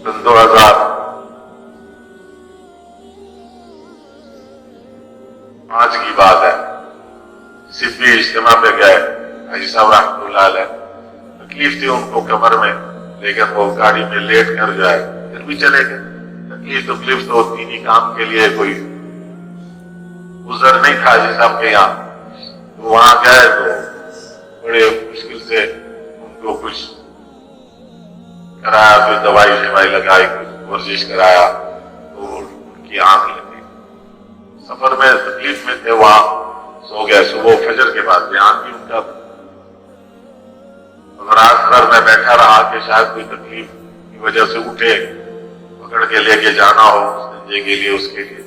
सन 2005 की बात है। सिब्बी इज्तिमा पे गए, हाजी साहब रहमतुल्लाह अलैह, तकलीफ थी उनको कमर में, लेकिन वो गाड़ी में लेट कर जाए, फिर भी चले गए। तकलीफ तो दीनी काम के लिए कोई गुजर नहीं था हाजी साहब के यहाँ। तो वहां गए तो बड़े मुश्किल से उनको कुछ कराया, कोई दवाई शवाई लगाई, कुछ वर्जिश कराया, तो उनकी आंख लगी। सफर में तकलीफ में थे, वहां सो गए। सुबह फजर के बाद ध्यान भी उनका, रात भर में बैठा रहा कि शायद कोई तकलीफ की वजह से उठे, पकड़ के लेके जाना हो संजय के लिए, उसके लिए।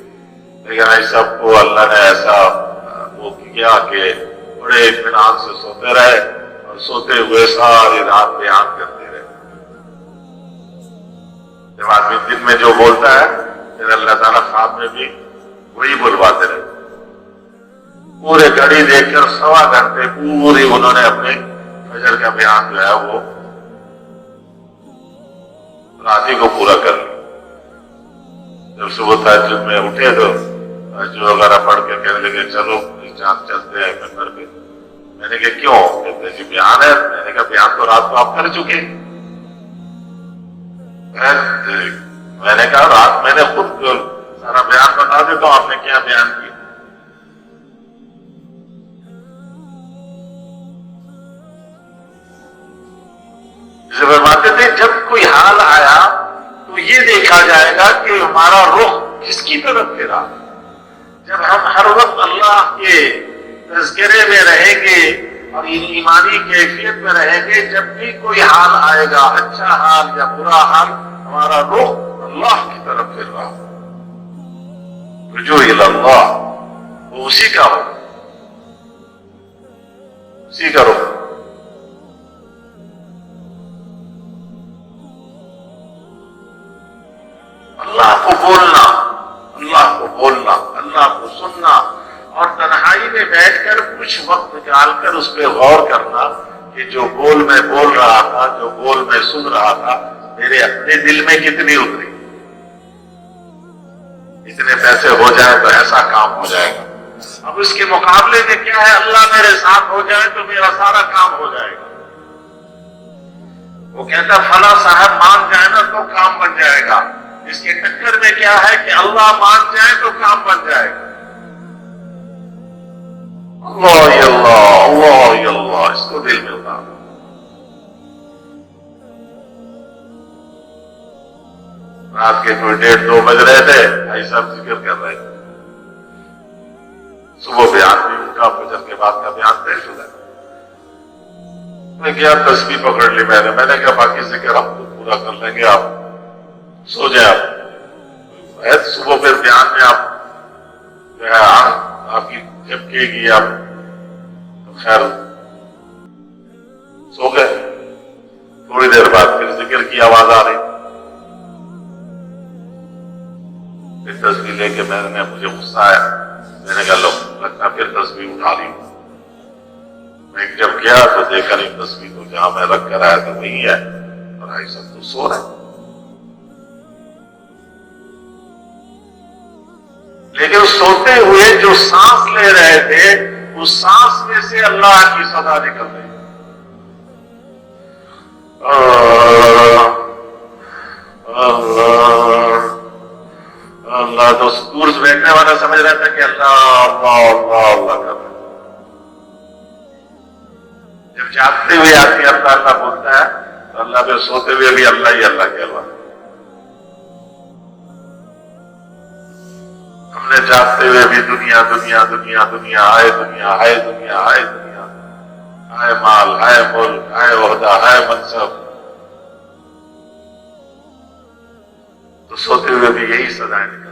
लेकिन इस सबको अल्लाह ने ऐसा वो किया कि बड़े इत्मीनान से सोते रहे और सोते हुए सारी रात बयान करते रहे। जब आदमी दिन में जो बोलता है, फिर अल्लाह ताला ख्वाब में भी वही बुलवाते रहे। पूरे घड़ी देखकर 1.25 घंटे पूरी उन्होंने अपने फजर का बयान जो है वो रात ही को पूरा कर लिया। जब सुबह तहज्जुद में उठे तो तहज्जुद वगैरह पढ़ के कहने लगे चलो चांद चलते हैं मिंबर पे। मैंने कहा क्यों? कहते जी बयान है। मैंने कहा बयान तो रात को आप कर चुके। मैंने कहा रात मैंने खुद सारा बयान बता देता हूं, आपने क्या बयान किया। फरमाते थे जब कोई हाल आया तो ये देखा जाएगा कि हमारा रुख किसकी तरफ फिरा। जब हम हर वक्त अल्लाह के तज़किरे में रहेंगे और ईमानी कैफियत में रहेंगे, जब भी कोई हाल आएगा, अच्छा हाल या बुरा हाल, हमारा रुख अल्लाह की तरफ फिर रहा हो। रुजू इल्लल्लाह, वो उसी का हो, उसी का रुख। अल्लाह को बोलना, अल्लाह को बोलना, अल्लाह को सुनना और तन्हाई में बैठकर कुछ वक्त निकालकर उस पर गौर करना कि जो बोल मैं बोल रहा था, जो बोल मैं सुन रहा था, मेरे अपने दिल में कितनी उतरी। इतने पैसे हो जाए तो ऐसा काम हो जाएगा। अब उसके मुकाबले में क्या है, अल्लाह मेरे साथ हो जाए तो मेरा सारा काम हो जाएगा। वो कहता फला साहब मान जाए ना तो काम बन जाएगा। इसके टक्कर में क्या है कि अल्लाह मान जाए तो काम बन जाएगा। अल्लाह अल्लाह अल्लाह अल्लाह, इसको दिल में उतार। रात के कोई 1:30-2 बज रहे थे, भाई साहब जिक्र कर रहे थे। सुबह बयान भी उनका, फजर के बाद का बयान पेश हो गया। मैं क्या तस्बीह पकड़ ली मैंने कहा बाकी जिक्र हम तो पूरा कर लेंगे, आप सो जाए। आप सुबह फिर बयान में आप जो है आपकी झपकेगी, आप तो खैर सो गए। थोड़ी देर बाद फिर जिक्र की आवाज आ रही, फिर तस्बीह लेके मुझे गुस्सा आया। मैंने कहा लो लगता फिर तस्बीह उठा ली। मैं जब गया तो देखा नहीं तस्बीह, तो जहां मैं रख कर आया तो वही है और भाई सब तो सो रहे। लेकिन सोते हुए जो सांस ले रहे थे, उस सांस में से अल्लाह की सदा निकल रही। अल्लाह तो दूर से बैठने वाला समझ रहा था कि अल्लाह अल्लाह अल्लाह अल्लाह कर रहा। जब जागते हुए आदमी अल्लाह अल्लाह बोलता है तो अल्लाह पे सोते हुए भी अल्लाह ही अल्लाह कह रहा। हमने जागते हुए भी दुनिया दुनिया दुनिया दुनिया आए, दुनिया आए, दुनिया आए, दुनिया आए, माल आए, मुल्क आए, ओहदा आए, मनसब। तो सोते हुए भी यही सदाएं निकलती।